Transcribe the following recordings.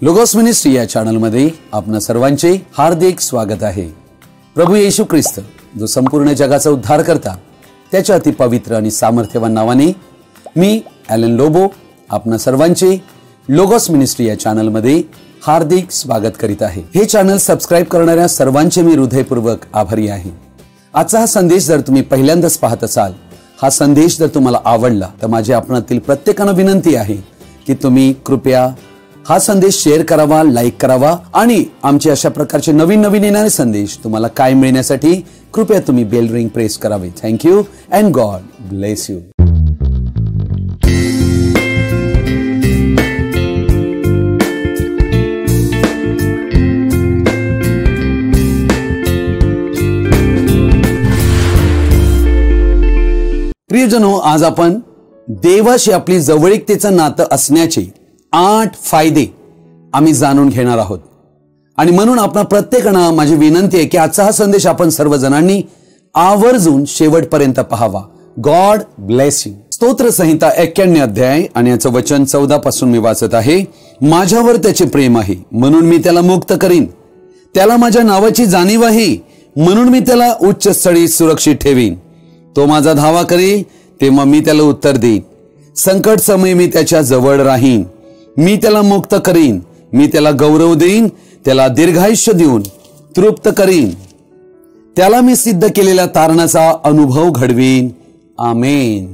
Logos ministry या चॅनलमध्ये आपणा सर्वांचे हार्दिक स्वागत आहे। प्रभू येशू ख्रिस्त जो संपूर्ण जगाचा उद्धार करता त्याच्या अति पवित्र आणि सामर्थ्यवान नावाने मी ॲलन लोबो आपणा सर्वांचे लोगोस मिनिस्ट्री या चॅनलमध्ये हार्दिक स्वागत करीत आहे। हे चॅनल सबस्क्राइब करणाऱ्या सर्वांचे मी हृदयपूर्वक आभारी आहे। आजचा हा संदेश जर तुम्ही पहिल्यांदाच पाहत असाल, हा संदेश जर तुम्हाला आवडला तर माझी आपणातील प्रत्येकाला विनंती आहे की तुम्ही कृपया हा संदेश शेअर करावा, लाईक करावा आणि आमचे अशा प्रकारचे नवीन नवीन येणारे संदेश तुम्हाला काय मिळण्यासाठी कृपया तुम्ही बेल रिंग प्रेस करावे। Thank you and God bless you. प्रियजनो, आज आपण देवाशी आपली जवळीकतेचं नातं असण्याचे 8 फायदे आम्ही जाणून घेणार आहोत। आणि म्हणून आपणा प्रत्येकाला माझी विनंती आहे की आजचा हा संदेश आपण सर्वजणांनी आवर्जून शेवटपर्यंत पाहावा। God bless you. स्तोत्र संहिता 91 अध्याय आणि याचं वचन 14 पासून मी वाचत आहे। माझ्यावर त्याचे प्रेम आहे म्हणून मी त्याला मुक्त करीन, त्याला माझ्या नावाची जाणीव आहे म्हणून मी त्याला उच्च स्थळी सुरक्षित ठेवीन। तो माझा धावा करेल तेव्हा मी त्याला उत्तर देईन, संकट समय मी त्याच्या जवळ राहीन। मी त्याला मुक्त करीन, मी त्याला गौरव देईन, त्याला दीर्घायुष्य देऊन तृप्त करीन, त्याला मी सिद्ध केलेल्या तारणाचा अनुभव घडवीन। आमेन।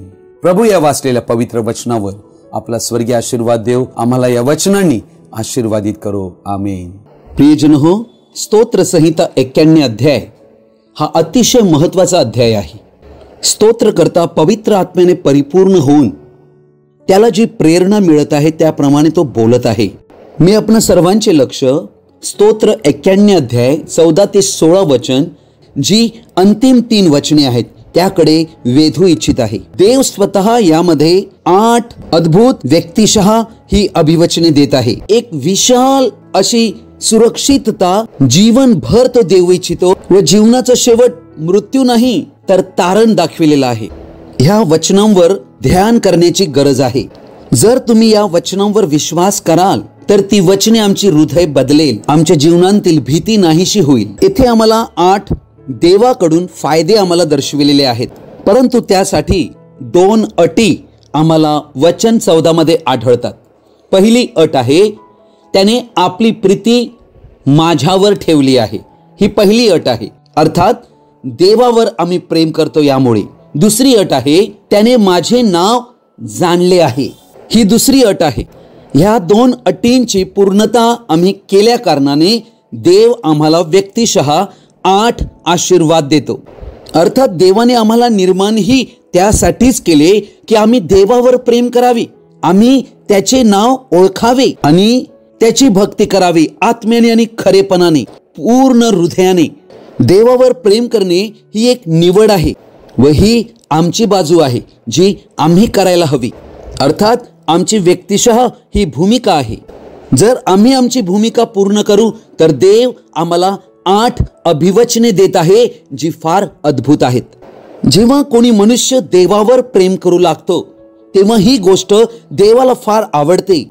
प्रभू या वाचलेल्या पवित्र वचनावर आपला स्वर्गीय आशीर्वाद देव आम्हाला या वचनांनी आशीर्वादित करो। आमेन। प्रियजन हो, स्तोत्र संहिता 91 अध्याय हा अतिशय महत्वाचा अध्याय आहे। स्तोत्रकर्ता पवित्र आत्म्याने परिपूर्ण होऊन त्याला जी प्रेरणा मिळत आहे त्याप्रमाणे तो बोलत आहे। मी आपणा सर्वांचे लक्ष स्तोत्र 91 अध्याय 14 ते 16 वचन, जी अंतिम 3 वचने आहेत त्याकडे वेधू इच्छित आहे। देव स्वतः यामध्ये 8 अद्भुत व्यक्तिशः ही अभिवचने देत आहे। एक विशाल अशी सुरक्षितता जीवनभर तो देऊ इच्छितो व जीवनाचा शेवट मृत्यू नाही तर तारण दाखविलेला आहे। ह्या वचनांवर ध्यान करण्याची गरज आहे। जर तुम्ही या वचनांवर विश्वास कराल तर ती वचने आमची हृदय बदलेल, आमच्या जीवनातील भीती नाहीशी होईल। येथे आम्हाला 8 देवाकडून फायदे आम्हाला दर्शविलेले आहेत, परंतु त्यासाठी 2 अटी आम्हाला वचन 14 मध्ये आढळतात। पहिली अट आहे, त्याने आपली प्रीती माझ्यावर ठेवली आहे। ही पहिली अट आहे, अर्थात देवावर आम्ही प्रेम करतो यामुळे। दुसरी अट आहे, त्याने माझे नाव जाणले आहे। ही दुसरी अट आहे। ह्या 2 अटींची पूर्णता आम्ही केल्या कारणाने देव आम्हाला व्यक्तिशः 8 आशीर्वाद देतो। अर्थात देवाने आम्हाला निर्माण ही त्यासाठीच केले की आम्ही देवावर प्रेम करावे, आम्ही त्याचे नाव ओळखावे आणि त्याची भक्ती करावी आत्म्याने आणि खरेपणाने, पूर्ण हृदयाने। देवावर प्रेम करणे ही एक निवड आहे व ही आमची बाजू आहे जी आम्ही करायला हवी। अर्थात आमची व्यक्तिशः ही भूमिका आहे। जर आम्ही आमची भूमिका पूर्ण करू तर देव आम्हाला 8 अभिवचने देत आहे जी फार अद्भुत आहेत। जेव्हा कोणी मनुष्य देवावर प्रेम करू लागतो तेव्हा ही गोष्ट देवाला फार आवडते,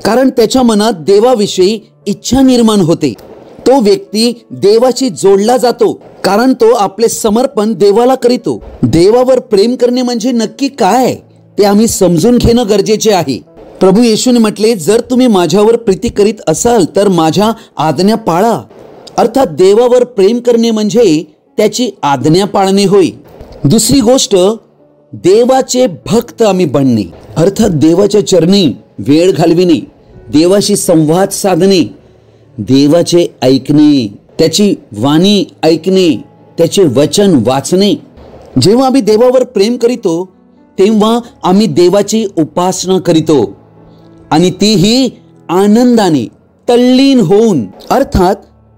कारण त्याच्या मनात देवाविषयी इच्छा निर्माण होते। तो व्यक्ती देवाशी जोडला जातो कारण तो आपले समर्पण देवाला करीतो। देवावर प्रेम करणे म्हणजे नक्की काय ते आम्ही समजून घेणं गरजेचे आहे। प्रभू येशूने म्हटले, जर तुम्ही माझ्यावर प्रीती करीत असाल तर माझ्या आज्ञा पाळा। अर्थात देवावर प्रेम करणे म्हणजे त्याची आज्ञा पाळणे होय। दुसरी गोष्ट, देवाचे भक्त आम्ही बनणे, अर्थात देवाच्या चरणी वेळ घालविणे, देवाशी संवाद साधणे, देवाचे ऐकणे, त्याची वाणी ऐकणे, त्याचे वचन वाचणे। जेव्हा आम्ही देवावर प्रेम करीतो तेव्हा आम्ही देवाची उपासना करीतो आणि तीही आनंदाने तल्लीन होऊन। अर्थात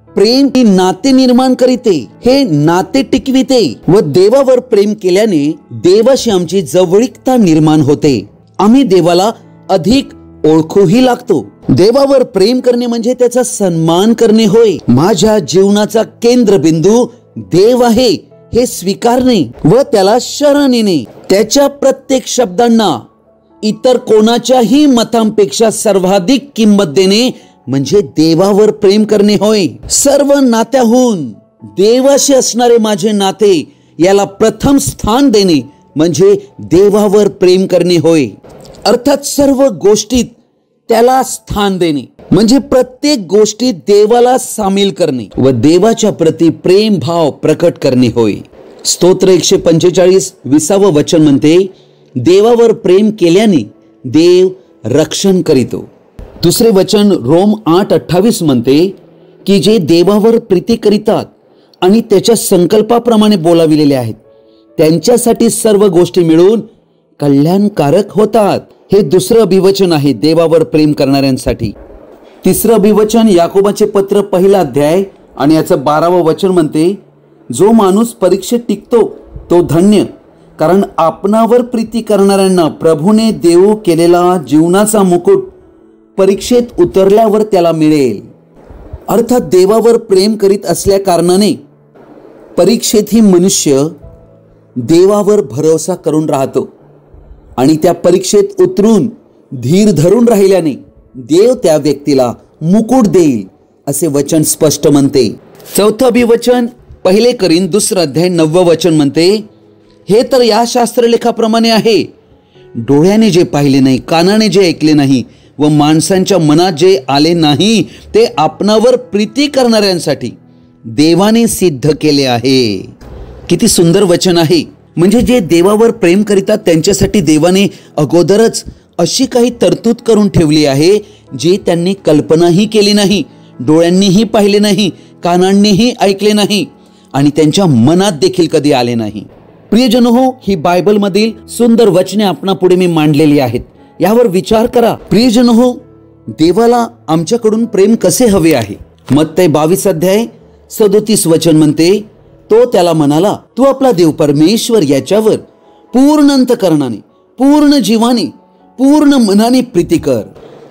प्रेम ही नाते निर्माण करीते, हे नाते टिकविते व देवावर प्रेम केल्याने देवाशी आमची जवळीकता निर्माण होते। आम्ही देवाला अधिक ओळखूही लागतो। देवावर प्रेम करणे म्हणजे त्याचा सन्मान करणे होय। माझ्या जीवनाचा केंद्रबिंदू देव आहे हे स्वीकारणे व त्याला शरण येणे, त्याच्या प्रत्येक शब्दांना इतर कोणाच्याही मतांपेक्षा सर्वाधिक किंमत देणे म्हणजे देवावर प्रेम करणे होय. सर्व नात्याहून देवाशी असणारे माझे नाते याला प्रथम स्थान देणे म्हणजे देवावर प्रेम करणे होय. अर्थात सर्व गोष्टीत त्याला स्थान देणे म्हणजे प्रत्येक गोष्टीत देवाला सामील करणे व देवाच्या प्रती प्रेम भाव प्रकट करणे होय. स्तोत्र 145 20 वचन म्हणते, देवावर प्रेम केल्याने देव रक्षण करीतो. दुसरे वचन रोम 8:28 म्हणते की जे देवावर प्रीती करीतात आणि त्याच्या संकल्पाप्रमाणे बोलाविलेले आहेत त्यांच्यासाठी सर्व गोष्टी मिळून कल्याणकारक होतात. हे दुसरं अभिवचन आहे देवावर प्रेम करणाऱ्यांसाठी. तिसरं अभिवचन याकोबाचे पत्र 1 अध्याय आणि याचं 12वं वचन म्हणते, जो माणूस परीक्षेत टिकतो तो धन्य, कारण आपणावर प्रीती करणाऱ्यांना प्रभूने देऊ केलेला जीवनाचा मुकुट परीक्षेत उतरल्यावर त्याला मिळेल. अर्थात देवावर प्रेम करीत असल्या कारणाने परीक्षेतही मनुष्य देवावर भरोसा करून राहतो आणि त्या परीक्षेत उतरून धीर धरून राहिल्याने देव त्या व्यक्तीला मुकुट देईल असे वचन स्पष्ट म्हणते. चौथं अभिवचन 1 कोरिंथ 2 अध्याय 9 वचन म्हणते, हे तर या शास्त्रलेखाप्रमाणे आहे, डोळ्याने जे पाहिले नाही, कानाने जे ऐकले नाही व माणसांच्या मनात जे आले नाही ते आपणावर प्रीती करणाऱ्यांसाठी देवाने सिद्ध केले आहे. किती सुंदर वचन आहे. म्हणजे जे देवावर प्रेम करीतात त्यांच्यासाठी देवाने अगोदरच अशी काही तरतूद करून ठेवली आहे जी त्यांनी कल्पनाही केली नाही, डोळ्यांनीही पाहिले नाही, कानांनीही ऐकले नाही आणि त्यांच्या मनात देखील कधी आले नाही. प्रियजनो, ही बायबलमधील सुंदर वचने आपणापुढे मी मांडलेली आहेत. यावर विचार करा. प्रियजनो, देवाला आमच्याकडून प्रेम कसे हवे आहे. मत्तई 22 अध्याय 37 वचन म्हणते, तो त्याला म्हणाला, तू आपला देव परमेश्वर याच्यावर पूर्ण अंतःकरणाने, पूर्ण जीवाने, पूर्ण मनाने प्रीती कर.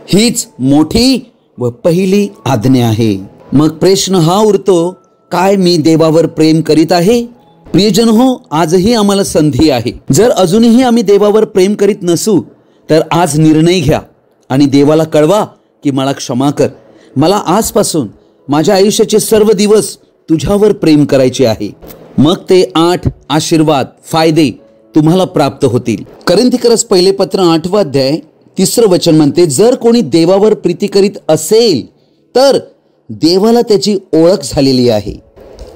हीच मोठी व पहिली आज्ञा आहे. मग प्रश्न हा उरतो, काय मी देवावर प्रेम करीत आहे. प्रियजन हो, आजही आम्हाला संधी आहे. जर अजूनही आम्ही देवावर प्रेम करीत नसू तर आज निर्णय घ्या आणि देवाला कळवा की मला क्षमा कर. मला आजपासून माझ्या आयुष्याचे सर्व दिवस तुझ्यावर प्रेम करायचे आहे. मग ते 8 आशीर्वाद, फायदे तुम्हाला प्राप्त होतील. कोरिंथीकरस पहिले पत्र 8 अध्याय 3 वचन म्हणते, जर कोणी देवावर प्रीती करीत असेल तर देवाला त्याची ओळख झालेली आहे.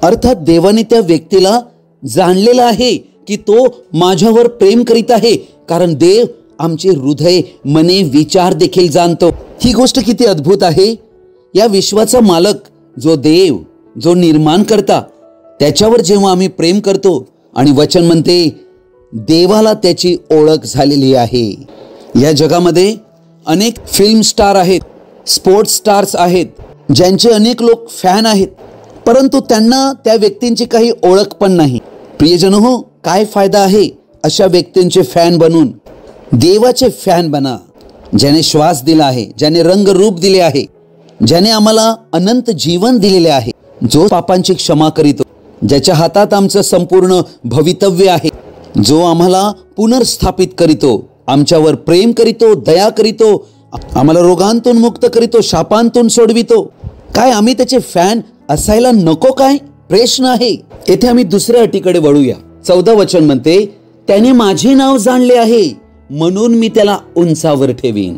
अर्थात देवाने त्या व्यक्तीला जाणलेलं आहे की तो माझ्यावर प्रेम करीत आहे, कारण देव आमचे हृदय, मने, विचार देखील जाणतो. ही गोष्ट किती अद्भुत आहे. या विश्वाचा मालक जो देव, जो निर्माण करता, त्याच्यावर जेव्हा आम्ही प्रेम करतो आणि वचन म्हणते देवाला त्याची ओळख झालेली आहे. या जगामध्ये अनेक फिल्म स्टार आहेत, स्पोर्ट्स स्टार्स आहेत, ज्यांचे अनेक लोक फॅन आहेत, परंतु त्यांना त्या व्यक्तींची काही ओळख पण नाही. प्रियजन हो, काय फायदा आहे अशा व्यक्तींचे फॅन बनून. देवाचे फॅन बना, ज्याने श्वास दिला आहे, ज्याने रंगरूप दिले आहे, ज्याने आम्हाला अनंत जीवन दिलेले आहे, जो पापांची क्षमा करीतो, ज्याच्या हातात आमचं संपूर्ण भवितव्य आहे, जो आम्हाला पुनर्स्थापित करीतो, आमच्यावर प्रेम करीतो, दया करीतो, आम्हाला रोगांतून मुक्त करीतो, शापांतून सोडवितो. काय आम्ही त्याचे फॅन असायला नको काय? प्रश्न आहे. येथे आम्ही दुसऱ्या अटीकडे वळूया. 14 वचन म्हणते, त्याने माझे नाव जाणले आहे म्हणून मी त्याला उंचावर ठेवीन.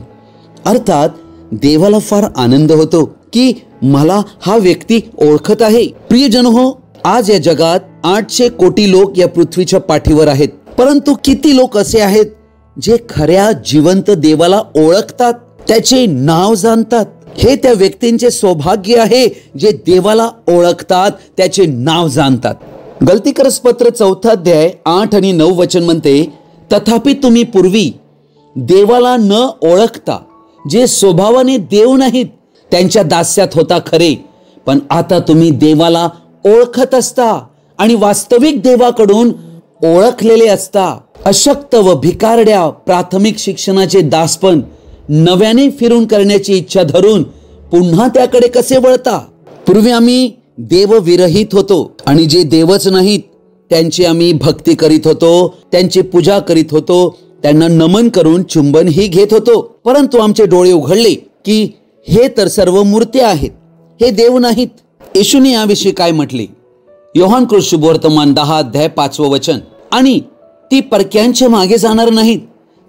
अर्थात देवाला फार आनंद होतो की मला हा व्यक्ती ओळखत आहे. प्रियजन हो, आज या जगात 800 कोटी लोक या पृथ्वीच्या पाठीवर आहेत, परंतु किती लोक असे आहेत जे खऱ्या जिवंत देवाला ओळखतात, त्याचे नाव जाणतात. हे त्या व्यक्तींचे सौभाग्य आहे जे देवाला ओळखतात, त्याचे नाव जाणतात. गलतीकरस पत्र 4 अध्याय 8 आणि 9 वचन म्हणते, तथापि तुम्ही पूर्वी देवाला न ओळखता जे स्वभावाने देव नाहीत त्यांच्या दास्यात होता खरे, पण आता तुम्ही देवाला ओळखत असता आणि वास्तविक देवाकडून ओळखलेले असता. अशक्त व भिकारड्या प्राथमिक शिक्षणाचे दासपण नव्याने फिरून करण्याची इच्छा धरून पुन्हा त्याकडे कसे वळता? पूर्वी आम्ही देवविरहित होतो आणि जे देवच नाहीत त्यांची आम्ही भक्ती करीत होतो, त्यांची पूजा करीत होतो, त्यांना नमन करून चुंबन ही घेत होतो. परंतु आमचे डोळे उघडले की हे तर सर्व मूर्त्या आहेत, हे देव नाहीत. येशूने याविषयी काय म्हटले? योहान शुभवर्तमान 10 अध्याय 5 वचन. आणि ती परक्यांच्या मागे जाणार नाहीत,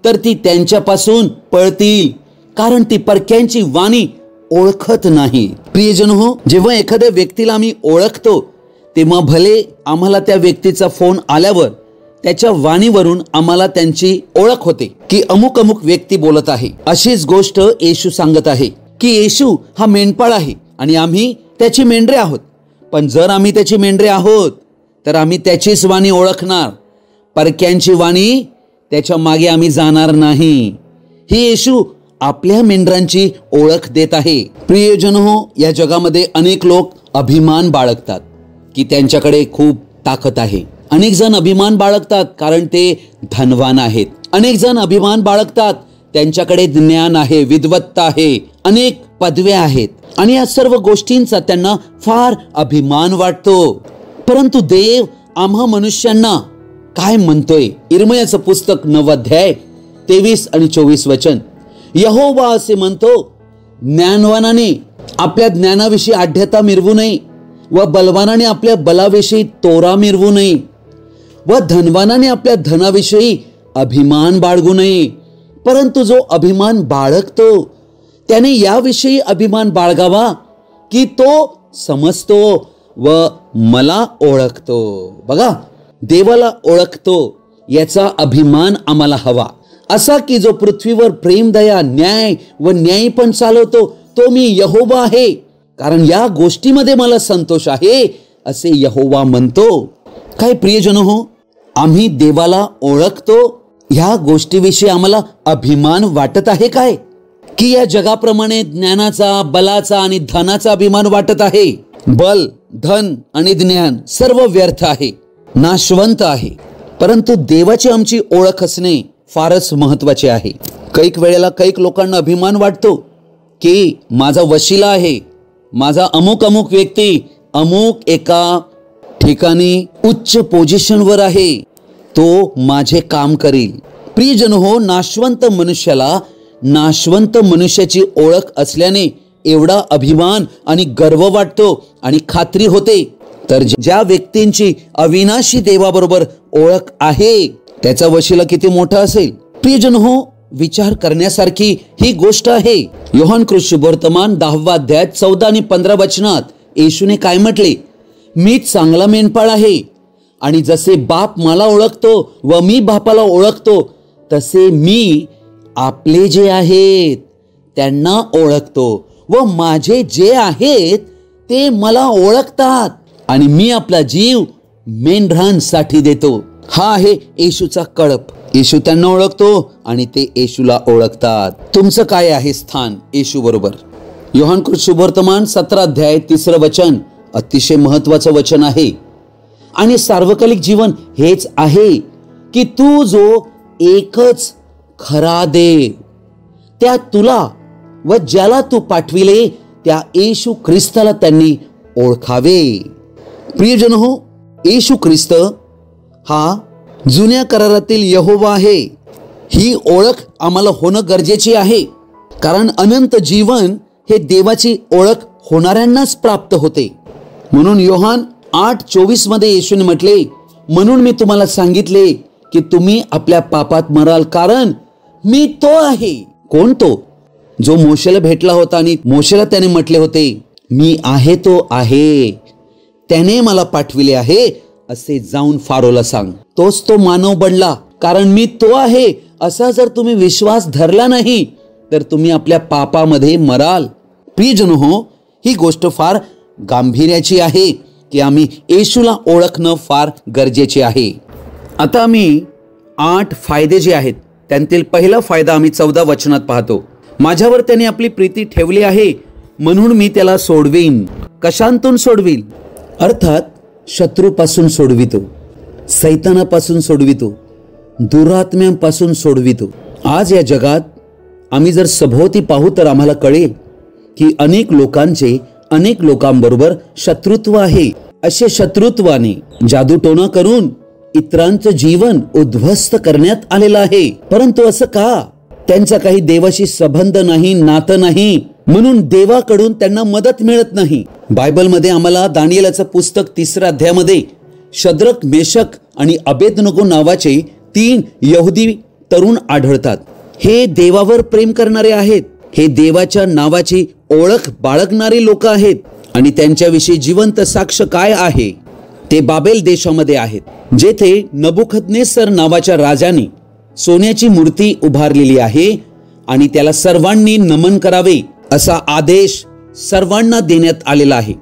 तर ती त्यांच्यापासून पळतील, कारण ती परक्यांची वाणी ओळखत नाही. प्रियजन हो, जेव्हा एखाद्या व्यक्तीला आम्ही ओळखतो तेव्हा भले आम्हाला त्या व्यक्तीचा फोन आल्यावर त्याच्या वाणीवरून आम्हाला त्यांची ओळख होते की अमुक अमुक व्यक्ती बोलत आहे. अशीच गोष्ट येशू सांगत आहे की येशू हा मेंढपाळ आहे आणि आम्ही त्याची मेंढरे आहोत. पण जर आम्ही त्याची मेंढरे आहोत तर आम्ही त्याचीच वाणी ओळखणार. परक्यांची वाणी त्याच्या मागे आम्ही जाणार नाही. ही येशू आपल्या मेंढरांची ओळख देत आहे. प्रियजन हो, या जगामध्ये अनेक लोक अभिमान बाळगतात की त्यांच्याकडे खूप ताकद आहे. अनेक जण अभिमान बाळगतात कारण ते धनवान आहेत. अनेक जण अभिमान बाळगतात त्यांच्याकडे ज्ञान आहे, विद्वत्ता आहे, अनेक पदव्या आहेत आणि या सर्व गोष्टींचा त्यांना फार अभिमान वाटतो. परंतु देव आम्हा मनुष्यांना काय म्हणतोय? इर्मयाचं पुस्तक 9 अध्याय 23 आणि 24 वचन. यहोवा असे म्हणतो, ज्ञानवानाने आपल्या ज्ञानाविषयी आढ्यता मिरवू नये व बलवानाने आपल्या बलाविषयी तोरा मिरवू नये व धनवानाने आपल्या धनाविषयी अभिमान बाळगू नये. परंतु जो अभिमान बाळगतो त्याने याविषयी अभिमान बाळगावा की तो समजतो व मला ओळखतो. बघा, देवाला ओळखतो याचा अभिमान आम्हाला हवा. असा की जो पृथ्वीवर प्रेम, दया, न्याय व न्याय पण चालवतो तो मी यहोवा आहे, कारण या गोष्टीमध्ये मला संतोष आहे, असे यहोवा म्हणतो. काय प्रियजन हो, आम्ही देवाला ओळखतो ह्या गोष्टीविषयी आम्हाला अभिमान वाटत आहे काय? की या जगाप्रमाणे ज्ञानाचा, बलाचा आणि धनाचा अभिमान वाटत आहे? बल, धन आणि ज्ञान सर्व व्यर्थ आहे, नाशवंत आहे. परंतु देवाची आमची ओळख असणे फारच महत्वाचे आहे. कैक वेळेला कैक लोकांना अभिमान वाटतो की माझा वशिला आहे, माझा अमुक अमुक व्यक्ती अमुक एका ठिकाणी उच्च पोझिशनवर आहे, तो माझे काम करील. प्रियजन हो, नाशवंत मनुष्याला नाशवंत मनुष्याची ओळख असल्याने एवढा अभिमान आणि गर्व वाटतो आणि खात्री होते. तर ज्या व्यक्तींची अविनाशी देवाबरोबर ओळख आहे त्याचा वशिला किती मोठा असेल. प्रियजन हो, विचार करण्यासारखी ही गोष्ट आहे. योहान शुभवर्तमान 10 अध्याय 14 आणि 15 वचनात येशूने काय म्हटले? मी चांगला मेंढपाळ आहे आणि जसे बाप मला ओळखतो व मी बापाला ओळखतो तसे मी आपले जे आहेत त्यांना ओळखतो व माझे जे आहेत ते मला ओळखतात आणि मी आपला जीव मेंढरांसाठी देतो. हा आहे येशूचा कळप. येशू त्यांना ओळखतो आणि ते येशूला ओळखतात. तुमचं काय आहे स्थान येशू बरोबर? योहान शुभवर्तमान 17 अध्याय 3 वचन अतिशय महत्वाचं वचन आहे. आणि सार्वकालिक जीवन हेच आहे की तू जो एकच खरा देव त्या तुला व ज्याला तू पाठविले त्या येशू ख्रिस्ताला त्यांनी ओळखावे. प्रियजन हो, येशू ख्रिस्त हा जुन्या करारातील यहोवा आहे. ही ओळख आम्हाला होणं गरजेची आहे, कारण अनंत जीवन हे देवाची ओळख होणाऱ्यांनाच प्राप्त होते. म्हणून योहान 8:24 मध्ये येशूने म्हटले, म्हणून मी तुम्हाला सांगितले की तुम्ही आपल्या पापात मराल, कारण मी तो आहे. कोण तो? जो मोशेला भेटला होता आणि मोशेला त्याने म्हटले होते, मी आहे तो आहे, त्याने मला पाठविले आहे असे जाऊन फारोला सांग. तोच तो मानव बनला, कारण मी तो आहे असा जर तुम्ही विश्वास धरला नाही तर तुम्ही आपल्या पापामध्ये मराल. प्रियजन हो, ही गोष्ट फार गांभीर्याची आहे की आम्ही येशूला ओळखणं फार गरजेचे आहे. आता आम्ही 8 फायदे जे आहेत त्यांतील पहिला फायदा आम्ही 14 वचनात पाहतो. माझ्यावर त्याने आपली प्रीती ठेवली आहे म्हणून मी त्याला सोडवीन. कशांतून सोडवीन? अर्थात शत्रूपासून सोडवितो, सैतानापासून सोडवितो, दुरात्म्यांपासून सोडवितो. आज या जगात आम्ही जर सभोवती पाहू तर आम्हाला कळेल की अनेक लोकांचे अनेक लोकांबरोबर शत्रुत्व आहे. असे शत्रुत्वाने जादूटोणा करून इतरांचं जीवन उद्ध्वस्त करण्यात आलेलं आहे. परंतु असं का? त्यांचा काही देवाशी संबंध नाही, नातं नाही, म्हणून देवाकडून त्यांना मदत मिळत नाही. बायबलमध्ये आम्हाला दानिएलाचं पुस्तक 3 अध्यायामध्ये शद्रक, मेशक आणि अबेदनगो नावाचे 3 यहुदी तरुण आढळतात. हे देवावर प्रेम करणारे आहेत, हे देवाच्या नावाची ओळख बाळगणारी लोक आहेत आणि त्यांच्याविषयी जिवंत साक्ष काय आहे ते बाबेल देशामध्ये आहेत, जेथे नबुकदनेस्सर नावाच्या राजाने सोन्याची मूर्ती उभारलेली आहे आणि त्याला सर्वांनी नमन करावे असा आदेश सर्वांना देण्यात आलेला आहे.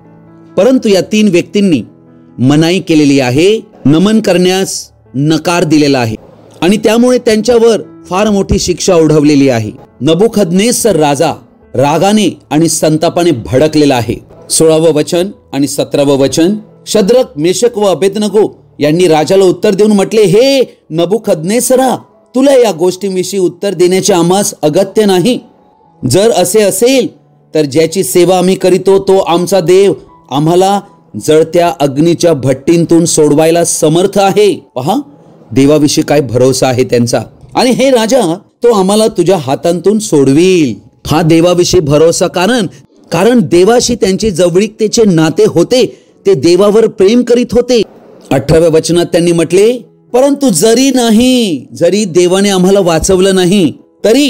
परंतु या 3 व्यक्तींनी मनाई केलेली आहे, नमन करण्यास नकार दिलेला आहे आणि त्यामुळे त्यांच्यावर फार मोठी शिक्षा ओढवलेली आहे. नबुकदनेस्सर राजा रागाने आणि संतापाने भडकलेला आहे. 16वे वचन आणि 17वे वचन. शद्रक, मेशक व अबेदनगो यांनी राजाला उत्तर देऊन म्हटले, हे नबुकदनेस्सरा, तुला या गोष्टींविषयी उत्तर देण्याचे आम्हास अगत्य नाही. जर असे असेल तर ज्याची सेवा आम्ही करीतो तो आमचा देव आम्हाला जळत्या अग्नीच्या भट्टीतून सोडवायला समर्थ आहे. पहा, देवाविषयी काय भरोसा आहे त्यांचा. आणि हे राजा, तो आम्हाला तुझ्या हातांतून सोडवील. हा देवाविषयी भरोसा, कारण देवाशी त्यांचे जवळीकतेचे नाते होते, ते देवावर प्रेम करीत होते. 18व्या वचनात त्यांनी म्हटले, परंतु जरी देवाने आम्हाला वाचवलं नाही तरी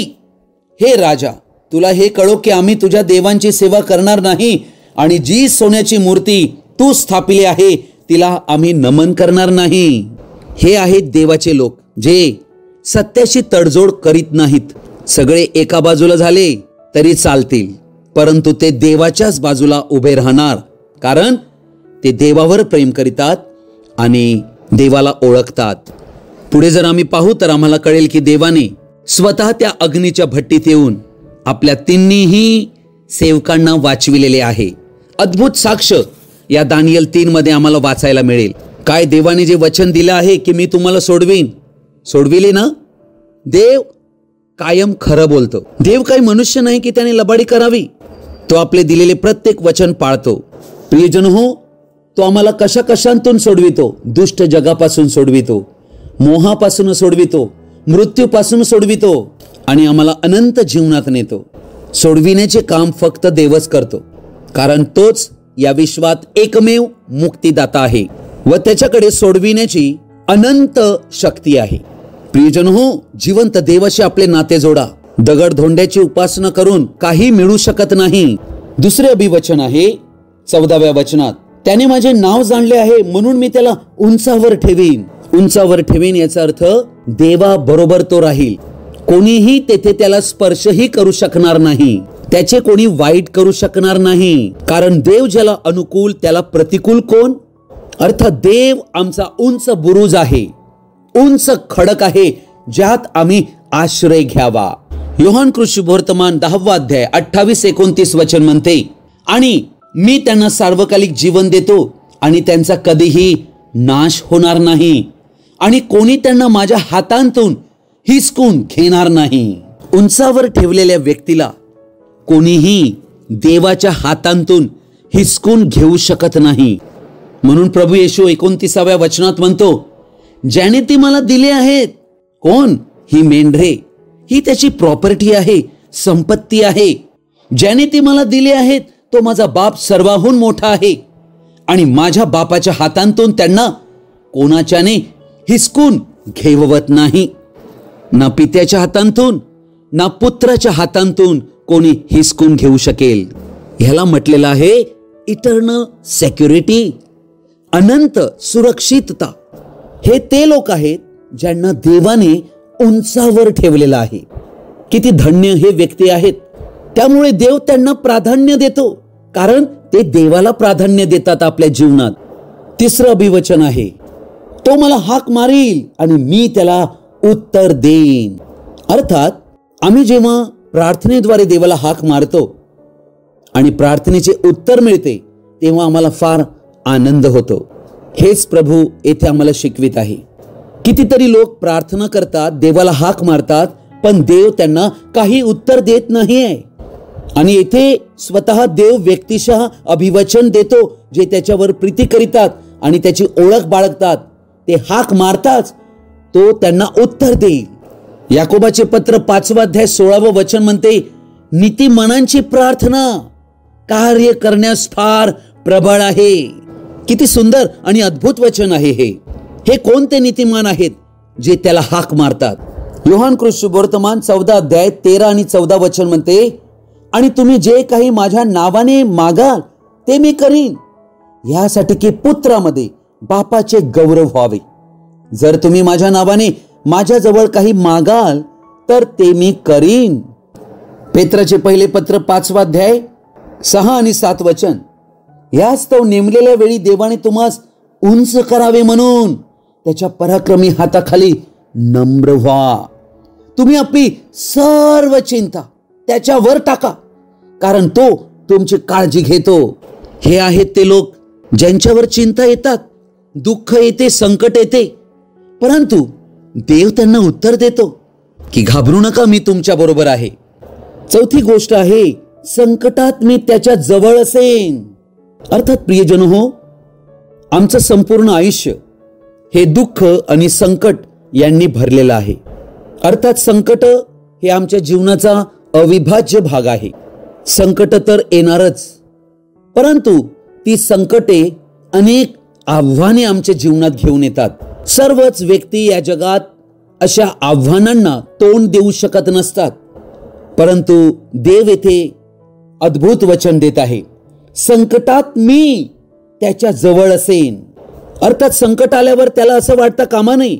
हे राजा, तुला हे कळो की आम्ही तुझ्या देवांची सेवा करणार नाही आणि जी सोन्याची मूर्ती तू स्थापिली आहे तिला आम्ही नमन करणार नाही. हे आहेत देवाचे लोक जे सत्याशी तडजोड करीत नाहीत. सगळे एका बाजूला झाले तरी चालतील, परंतु ते देवाच्याच बाजूला उभे राहणार, कारण ते देवावर प्रेम करीतात आणि देवाला ओळखतात. पुढे जर आम्ही पाहू तर आम्हाला कळेल की देवाने स्वतः त्या अग्नीच्या भट्टीत येऊन आपल्या 3ही सेवकांना वाचविलेले आहे. अद्भुत साक्ष या दानिएल 3 मध्ये आम्हाला वाचायला मिळेल. काय देवाने जे वचन दिलं आहे की मी तुम्हाला सोडविले ना, देव कायम खरं बोलतो. देव काही मनुष्य नाही की त्याने लबाडी करावी. तो आपले दिलेले प्रत्येक वचन पाळतो. प्रियजन हो, तो आम्हाला कशातून सोडवितो? दुष्ट जगापासून सोडवितो, मोहापासून सोडवितो, मृत्यूपासून सोडवितो आणि आम्हाला अनंत जीवनात नेतो. सोडविण्याचे काम फक्त देवच करतो, कारण तोच या विश्वात एकमेव मुक्तिदाता आहे व त्याच्याकडे सोडविण्याची अनंत शक्ती आहे. प्रियजन हो, जिवंत देवाशी आपले नाते जोडा. दगडधोंड्याची उपासना करून काही मिळू शकत नाही. दुसरे अभिवचन आहे 14व्या वचनात, त्याने माझे नाव जाणले आहे म्हणून मी त्याला उंचावर ठेवीन. याचा अर्थ देवा बरोबर तो राहील. कोणीही तेथे त्याला स्पर्शही करू शकणार नाही, त्याचे कोणी वाईट करू शकणार नाही, कारण देव ज्याला अनुकूल त्याला प्रतिकूल कोण? अर्थात देव आमचा उंच बुरुज आहे, उंच खडक आहे, ज्यात आम्ही आश्रय घ्यावा. योहान कृष्णवर्तमान 10वा अध्याय 28-29 वचन म्हणते, आणि मी त्यांना सार्वकालिक जीवन देतो आणि त्यांचा कधीही नाश होणार नाही आणि कोणी त्यांना माझ्या हातांतून हिसकून घेणार नाही. उंचावर ठेवलेल्या व्यक्तीला कोणीही देवाच्या हातांतून हिसकून घेऊ शकत नाही. म्हणून प्रभू येशू 29व्या वचनात म्हणतो, ज्याने ती मला दिले आहेत. कोण? ही मेंढरे, ही त्याची प्रॉपर्टी आहे, संपत्ती आहे. ज्याने ती मला दिले आहेत तो माझा बाप सर्वाहून मोठा आहे आणि माझ्या बापाच्या हातांतून त्यांना कोणाच्याने हिसकून घेवत नाही. ना पित्याच्या हातांतून ना पुत्राच्या हातांतून कोणी हिसकून घेऊ शकेल. ह्याला म्हटलेलं आहे इटर्नल सिक्युरिटी, अनंत सुरक्षितता. हे ते लोक आहेत ज्यांना देवाने उंचावर ठेवलेलं आहे. किती धन्य हे व्यक्ती आहेत. त्यामुळे देव त्यांना प्राधान्य देतो, कारण ते देवाला प्राधान्य देतात आपल्या जीवनात. तिसरं अभिवचन आहे, तो मला हाक मारील आणि मी त्याला उत्तर देईन. अर्थात आम्ही जेव्हा प्रार्थनेद्वारे देवाला हाक मारतो आणि प्रार्थनेचे उत्तर मिळते तेव्हा आम्हाला फार आनंद होतो. हेच प्रभू येथे आम्हाला शिकवित आहे. कितीतरी लोक प्रार्थना करतात, देवाला हाक मारतात, पण देव त्यांना काही उत्तर देत नाही आहे. आणि येथे स्वतः देव व्यक्तिशः अभिवचन देतो, जे त्याच्यावर प्रीती करीतात आणि त्याची ओळख बाळगतात. ते हाक मारताच तो त्यांना उत्तर देईल. याकोबाचे पत्र 5 अध्याय 16 वचन म्हणते, नीतिमानांची प्रार्थना कार्य करण्यास फार प्रबळ आहे. किती सुंदर आणि अद्भुत वचन आहे हे कोणते नीतिमान आहेत जे त्याला हाक मारतात. योहान कृष्ण सुवर्तमान 14 अध्याय 13 आणि 14 वचन म्हणते, आणि तुम्ही जे काही माझ्या नावाने मागाल ते मी करीन, यासाठी की पुत्रामध्ये बापाचे गौरव व्हावे. जर तुम्ही माझ्या नावाने माझ्याजवळ काही मागाल तर ते मी करीन. पेत्राचे पहिले पत्र 5 अध्याय 6 आणि 7 वचन, याच तो नेमलेल्या वेळी देवाने तुम्हास उंच करावे म्हणून त्याच्या पराक्रमी हाताखाली नम्र व्हा. तुम्ही आपली सर्व चिंता त्याच्यावर टाका, कारण तो तुमची काळजी घेतो. हे आहेत ते लोक ज्यांच्यावर चिंता येतात, दुःख येते, संकट येते, परंतु देव त्यांना उत्तर देतो की घाबरू नका, मी तुमच्या बरोबर आहे. चौथी गोष्ट आहे, संकटात मी त्याच्या जवळ असेन. अर्थात प्रियजन हो, आमचं संपूर्ण आयुष्य हे दुःख आणि संकट यांनी भरलेलं आहे. अर्थात संकट हे आमच्या जीवनाचा अविभाज्य भाग आहे. संकट तर येणारच, परंतु ती संकटे अनेक आव्हाने आमच्या जीवनात घेऊन येतात. सर्वच व्यक्ती या जगात अशा आव्हानांना तोंड देऊ शकत नसतात, परंतु देव येथे अद्भुत वचन देत आहे, संकटात मी त्याच्या जवळ असेन. अर्थात संकट आल्यावर त्याला असं वाटतं कामा नाही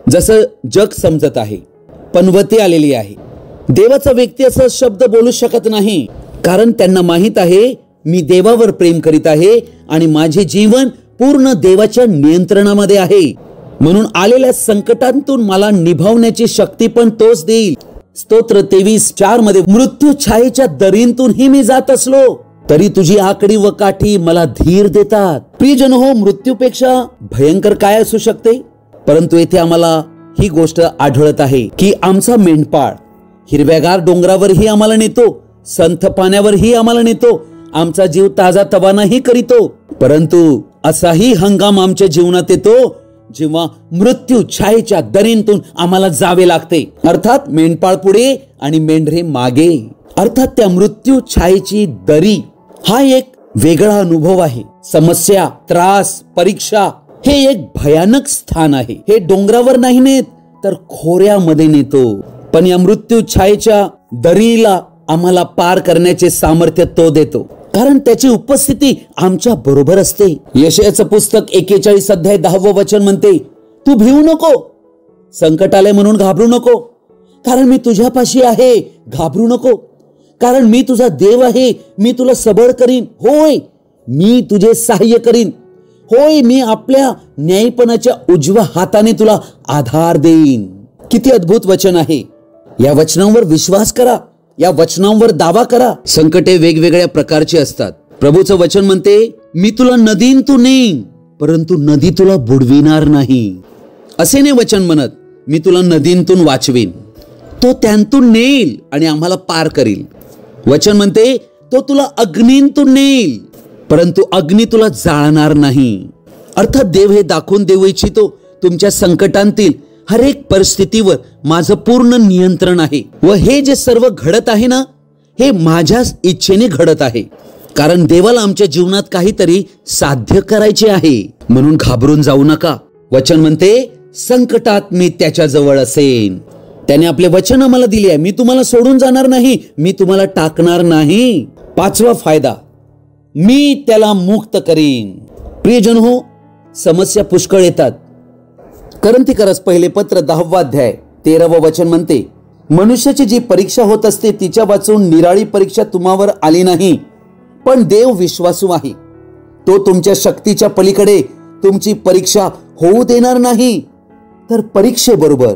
जसं जग समजत आहे, पनवती आलेली आहे. देवाचा व्यक्ती असं शब्द बोलू शकत नाही, कारण त्यांना माहित आहे मी देवावर प्रेम करीत आहे आणि माझे जीवन पूर्ण देवाच्या नियंत्रणामध्ये आहे. म्हणून आलेल्या संकटांतून मला निभावण्याची शक्ती पण तोच देईल. स्तोत्र 23:4 मध्ये, मृत्यू छायेच्या दरींतूनही मी जात असलो तरी तुझी आकडी व काठी मला धीर देतात. प्रियजन हो, मृत्यूपेक्षा भयंकर काय असू शकते? परंतु येथे आम्हाला ही गोष्ट आढळत आहे की आमचा मेंढपाळ हिरव्यागार डोंगरावरही आम्हाला नेतो, संथ पाण्यावरही आम्हाला नेतो, आमचा जीव ताजा तवानाही करीतो. परंतु असाही हंगाम आमच्या जीवनात येतो जेव्हा मृत्यू छायेच्या दरींतून आम्हाला जावे लागते. अर्थात मेंढपाळ पुढे आणि मेंढरे मागे. अर्थात त्या मृत्यू छायेची दरी हा एक वेगळा अनुभव आहे. समस्या, त्रास, परीक्षा हे एक भयानक स्थान आहे. हे डोंगरावर नाही नेत तर खोऱ्यामध्ये नेतो. पण या मृत्यू छायेच्या दरीला आम्हाला पार करण्याचे सामर्थ्य तो देतो, कारण त्याची उपस्थिती आमच्या बरोबर असते. यशायाचं पुस्तक 41 अध्याय 10 वचन म्हणते, तू भिवू नको, संकट आले म्हणून घाबरू नको, कारण मी तुझ्यापाशी आहे. घाबरू नको, कारण मी तुझा देव आहे. मी तुला सबळ करीन. होय, मी तुझे सहाय्य करीन. होय, मी आपल्या न्यायपणाच्या उजव्या हाताने तुला आधार देईन. किती अद्भुत वचन आहे. या वचनांवर विश्वास करा, या वचनांवर दावा करा. संकटे वेगवेगळ्या प्रकारची असतात. प्रभूचं वचन म्हणते, मी तुला नदीतून नेईन, परंतु नदी तुला बुडविणार नाही. असे नाही वचन म्हणत, मी तुला नदीतून वाचवीन, तो त्यांतून नेईल आणि आम्हाला पार करील. वचन म्हणते, तो तुला अग्नीतून नेईल, परंतु अग्नी तुला जाळणार नाही. अर्थात देव हे दाखवून देऊ इच्छितो, तुमच्या संकटांतील हर एक परिस्थितीवर माझं पूर्ण नियंत्रण आहे व हे जे सर्व घडत आहे ना, हे माझ्याच इच्छेने घडत आहे, कारण देवाला आमच्या जीवनात काहीतरी साध्य करायचे आहे. म्हणून घाबरून जाऊ नका. वचन म्हणते, संकटात मी त्याच्या जवळ असेन. त्याने आपले वचन आम्हाला दिले आहे, मी तुम्हाला सोडून जाणार नाही, मी तुम्हाला टाकणार नाही. 5वा फायदा, मी त्याला मुक्त करीन. प्रियजन हो, समस्या पुष्कळ येतात. करंथीकरस पहिले पत्र 10 अध्याय 13 वचन म्हणते, मनुष्याची जी परीक्षा होत असते तिच्या वाचून निराळी परीक्षा तुम्हावर आली नाही, पण देव विश्वासू आहे. तो तुमच्या शक्तीच्या पलीकडे तुमची परीक्षा होऊ देणार नाही, तर परीक्षेबरोबर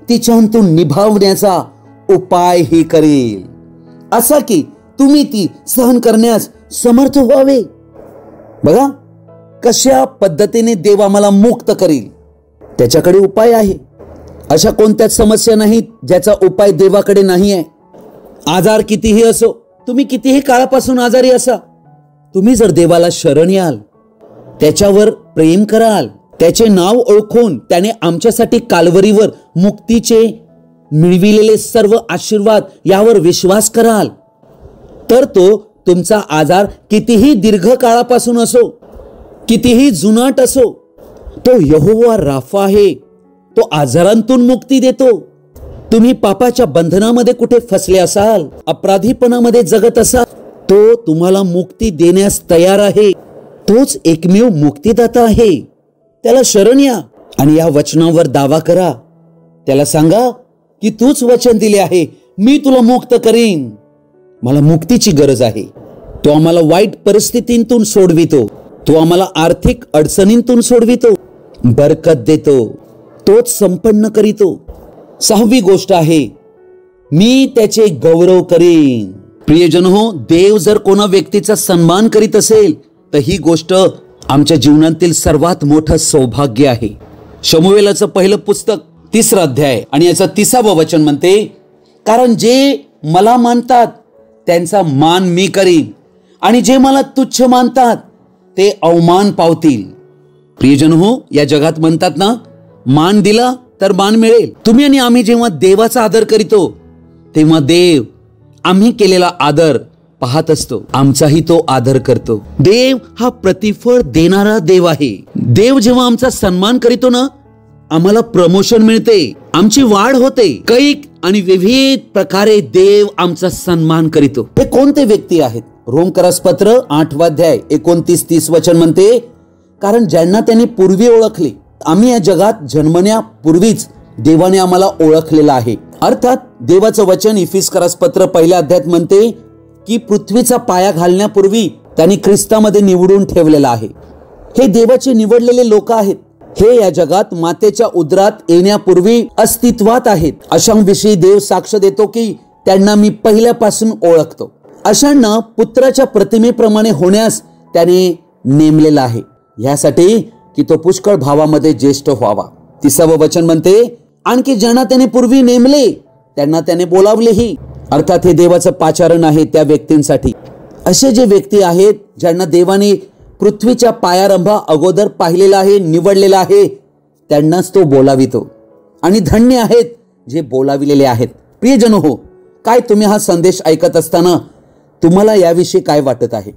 तिच्यातून निभावण्याचा उपाय ही करेल, असा की तुम्ही ती सहन करण्यास समर्थ व्हावे. बघा कशा पद्धतीने देव आम्हाला मुक्त करील. त्याच्याकडे उपाय आहे. अशा कोणत्याच समस्या नाहीत ज्याचा उपाय देवाकडे नाही आहे. आजार कितीही असो, तुम्ही कितीही काळापासून आजारी असा, तुम्ही जर देवाला शरण याल, त्याच्यावर प्रेम कराल, त्याचे नाव ओळखून त्याने आमच्यासाठी काल्वरीवर मुक्तीचे मिळविलेले सर्व आशीर्वाद यावर विश्वास कराल तर तो तुमचा आजार कितीही दीर्घ काळापासून असो, कितीही जुनाट असो, तो यहोवा राफा आहे. तो आजारांतून मुक्ती देतो. तुम्ही पापाच्या बंधनामध्ये कुठे फसले असाल, अपराधीपणामध्ये जगत असाल, तो तुम्हाला मुक्ती देण्यास तयार आहे. तोच एकमेव मुक्तीदाता आहे. त्याला शरण या आणि या वचनावर दावा करा. त्याला सांगा की तूच वचन दिले आहे, मी तुला मुक्त करीन. मला मुक्तीची गरज आहे. तो आम्हाला वाईट परिस्थितीतून सोडवितो. तो आम्हाला आर्थिक अडचणींतून सोडवितो, बरकत देतो, तोच संपन्न करीतो. 6वी गोष्ट आहे, मी त्याचे गौरव करीन. प्रियजन हो, देव जर कोणा व्यक्तीचा सन्मान करीत असेल तर ही गोष्ट आमच्या जीवनातील सर्वात मोठं सौभाग्य आहे. शमूएलाचं पहिलं पुस्तक 3रा अध्याय आणि याचं 30वं वचन म्हणते, कारण जे मला मानतात त्यांचा मान मी करीन आणि जे मला तुच्छ मानतात ते अवमान पावतील. प्रियजन हो, या जगात म्हणतात ना, मान दिला तर मान मिळेल. तुम्ही आणि आम्ही जेव्हा देवाचा आदर करीतो तेव्हा देव आम्ही केलेला आदर पाहत असतो, आमचाही तो आदर करतो. देव हा प्रतिफळ देणारा देव आहे. देव जेव्हा आमचा सन्मान करीतो ना, आम्हाला प्रमोशन मिळते, आमची वाढ होते. कैक आणि विविध प्रकारे देव आमचा सन्मान करीतो. हे कोणते व्यक्ती आहेत? रोमकरास पत्र 8वा अध्याय 29-30 वचन म्हणते, कारण ज्यांना त्यांनी पूर्वी ओळखले, आम्ही या जगात जन्मण्यापूर्वीच देवाने आम्हाला ओळखलेला आहे. अर्थात देवाचं वचन इफिसकरास पत्र 1ल्या अध्यायात म्हणते की पृथ्वीचा पाया घालण्यापूर्वी त्यांनी ख्रिस्तामध्ये निवडून ठेवलेला आहे. हे देवाचे निवडलेले लोक आहेत. हे या जगात मातेच्या उदरात येण्यापूर्वी अस्तित्वात आहेत. अशांविषयी देव साक्ष देतो की त्यांना मी पहिल्यापासून ओळखतो. अशांना पुत्राच्या प्रतिमेप्रमाणे होण्यास त्याने नेमलेला आहे, यासाठी की तो पुष्कळ भावामध्ये ज्येष्ठ व्हावा. 30वं वचन म्हणते, आणखी ज्यांना त्याने पूर्वी नेमले त्यांना त्याने बोलावलेही. अर्थात हे देवाचं पाचारण आहे त्या व्यक्तींसाठी. असे जे व्यक्ती आहेत ज्यांना देवाने पृथ्वीच्या पायारंभा अगोदर पाहिलेला आहे, निवडलेला आहे, त्यांनाच तो बोलावितो. आणि धन्य आहेत जे बोलाविलेले आहेत. प्रियजन हो, काय तुम्ही हा संदेश ऐकत असताना तुम्हाला याविषयी काय वाटत आहे?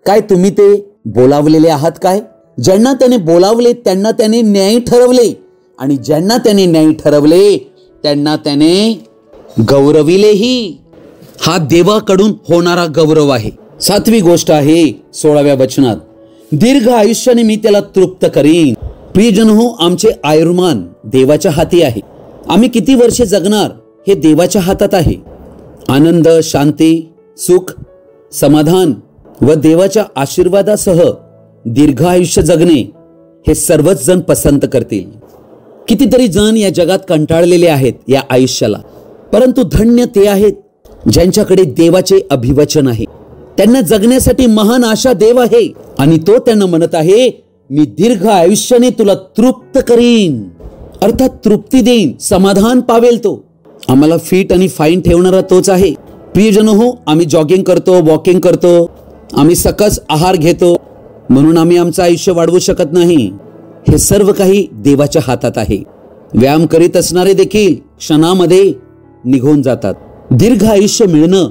काय तुम्ही ते बोलावलेले आहात? काय ज्यांना त्याने बोलावले त्यांना त्याने न्यायी ठरवले आणि ज्यांना त्याने न्यायी ठरवले त्यांना त्याने गौरविलेही. हा देवाकडून होणारा गौरव आहे. 7वी गोष्ट आहे 16व्या वचनात, दीर्घ आयुष्याने मी त्याला तृप्त करीन. प्रियजन हो, आमचे आयुर्मान देवाच्या हाती आहे. आम्ही किती वर्षे जगणार हे देवाच्या हातात आहे. आनंद, शांती, सुख, समाधान व देवाच्या आशीर्वादासह दीर्घ आयुष्य जगणे हे सर्वच जण पसंत करतील. कितीतरी जण या जगात कंटाळलेले आहेत या आयुष्याला, परंतु धन्य ते आहेत ज्यांच्याकडे देवाचे अभिवचन आहे. त्यांना जगण्यासाठी महान आशा देव आहे आणि तो त्यांना म्हणत आहे, मी दीर्घ आयुष्याने तुला तृप्त करीन. अर्थात तृप्ती देईन, समाधान पावेल तो. आम्हाला फिट आणि फाईन ठेवणारा तोच आहे. प्रियजन हो, आम्ही जॉगिंग करतो, वॉकिंग करतो, आम्ही सकस आहार घेतो, म्हणून आम्ही आमचं आयुष्य वाढवू शकत नाही. हे सर्व काही देवाच्या हातात आहे. व्यायाम करीत असणारे देखील क्षणामध्ये निघून जातात. दीर्घ आयुष्य मिळणं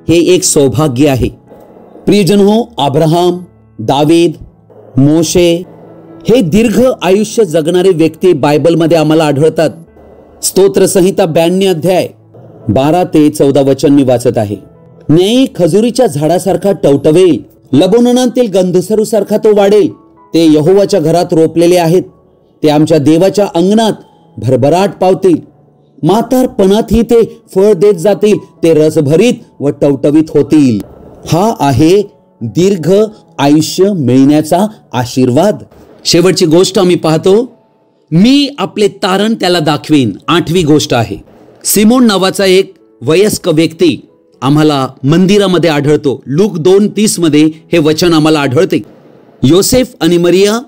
हे एक सौभाग्य आहे. प्रियजन हो, अब्राहम, दावीद, मोशे हे दीर्घ आयुष्य जगणारे व्यक्ती बायबलमध्ये आम्हाला आढळतात. स्तोत्र संहिता 92 अध्याय 12 ते 14 वचन मी वाचत आहे. न्यायी खजुरीच्या झाडासारखा टवटवेल, लबोननातील गंधसरूसारखा तो वाढेल. ते यहोवाच्या घरात रोपलेले आहेत. ते आमच्या देवाच्या अंगणात भरभराट पावतील. म्हातारपणातही ते फळ देत जातील. ते रसभरीत व टवटवीत होतील. हा आहे दीर्घ आयुष्य मिळण्याचा आशीर्वाद. शेवटची गोष्ट आम्ही पाहतो, मी आपले तारण त्याला दाखवीन. 8वी गोष्ट आहे, सिमोन नावाचा एक वयस्क व्यक्ती आम्हाला मंदिरामध्ये आढळतो. लूक 2:30 मध्ये हे वचन आम्हाला आढळते. योसेफ आणि मरिया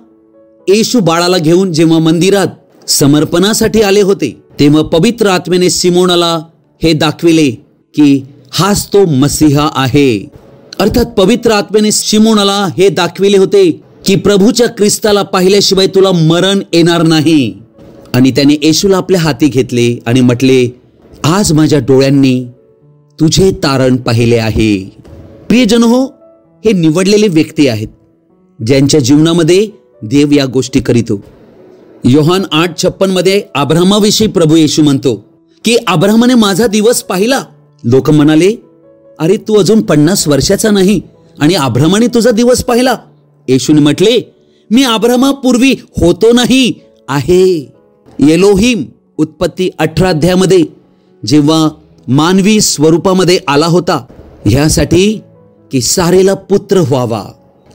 येशू बाळाला घेऊन जेव्हा मंदिरात समर्पणासाठी आले होते तेव्हा पवित्र आत्म्याने सिमोनाला हे दाखविले की हाच तो मसीहा आहे. अर्थात पवित्र आत्म्याने सिमोनाला हे दाखविले होते की प्रभूच्या ख्रिस्ताला पाहिल्याशिवाय तुला मरण येणार नाही. आणि त्याने येशूला आपल्या हाती घेतले आणि म्हटले, आज माझ्या डोळ्यांनी तुझे तारण पाहिले आहे. प्रियजन हो, हे निवडलेले व्यक्ती आहेत ज्यांच्या जीवनामध्ये देव या गोष्टी करीतो. योहान 8:56 मध्ये अब्राहमाविषयी प्रभू येशू म्हणतो की अब्राहमाने माझा दिवस पाहिला. लोक म्हणाले, अरे तू अजून 50 वर्षाचा नाही आणि अब्राहमाने तुझा दिवस पाहिला. येशूने म्हटले, मी अब्राहमापूर्वी होतो नाही, आहे. एलोहिम उत्पत्ती 18 अध्यायामध्ये जेव्हा मानवी स्वरूपामध्ये आला होता, ह्यासाठी की सारेला पुत्र व्हावा.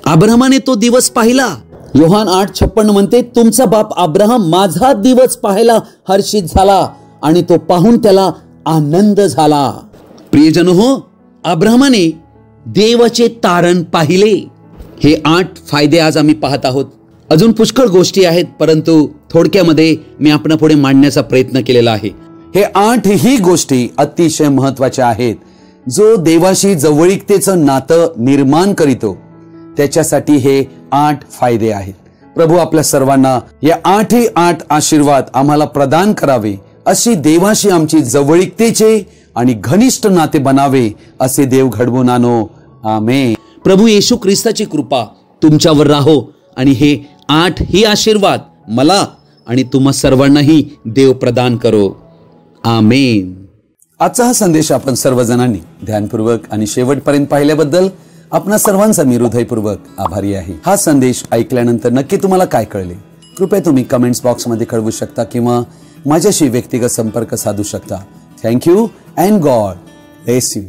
अब्राहमाने तो दिवस पाहिला. योहान 8:56 म्हणते, तुमचा बाप अब्राहम माझा दिवस पाहायला हर्षित झाला आणि तो पाहून त्याला आनंद झाला. प्रियजन हो, अब्राहमाने देवाचे तारण पाहिले. हे 8 फायदे आज आम्ही पाहत आहोत. अजून पुष्कळ गोष्टी आहेत, परंतु थोडक्यामध्ये मी आपणापुढे मांडण्याचा प्रयत्न केलेला आहे. हे 8 ही गोष्टी अतिशय महत्वाच्या आहेत. जो देवाशी जवळीकतेचं नातं निर्माण करीतो त्याच्यासाठी हे 8 फायदे आहेत. प्रभू आपल्या सर्वांना या 8 आशीर्वाद आम्हाला प्रदान करावे, अशी देवाशी आमची जवळीकतेचे आणि घनिष्ठ नाते बनावे, असे देव घडवून आणो. आमेन. प्रभू येशू ख्रिस्ताची कृपा तुमच्यावर राहो आणि हे 8 ही आशीर्वाद मला आणि तुम्हा सर्वांनाही देव प्रदान करो. आमेन. आजचा हा संदेश आपण सर्वजणांनी ध्यानपूर्वक आणि शेवटपर्यंत पाहिल्याबद्दल आपणा सर्वांचा मी हृदयपूर्वक आभारी आहे. हा संदेश ऐकल्यानंतर नक्की तुम्हाला काय कळले, कृपया तुम्ही कमेंट्स बॉक्समध्ये कळवू शकता किंवा माझ्याशी व्यक्तिगत संपर्क साधू शकता. Thank you and God bless you.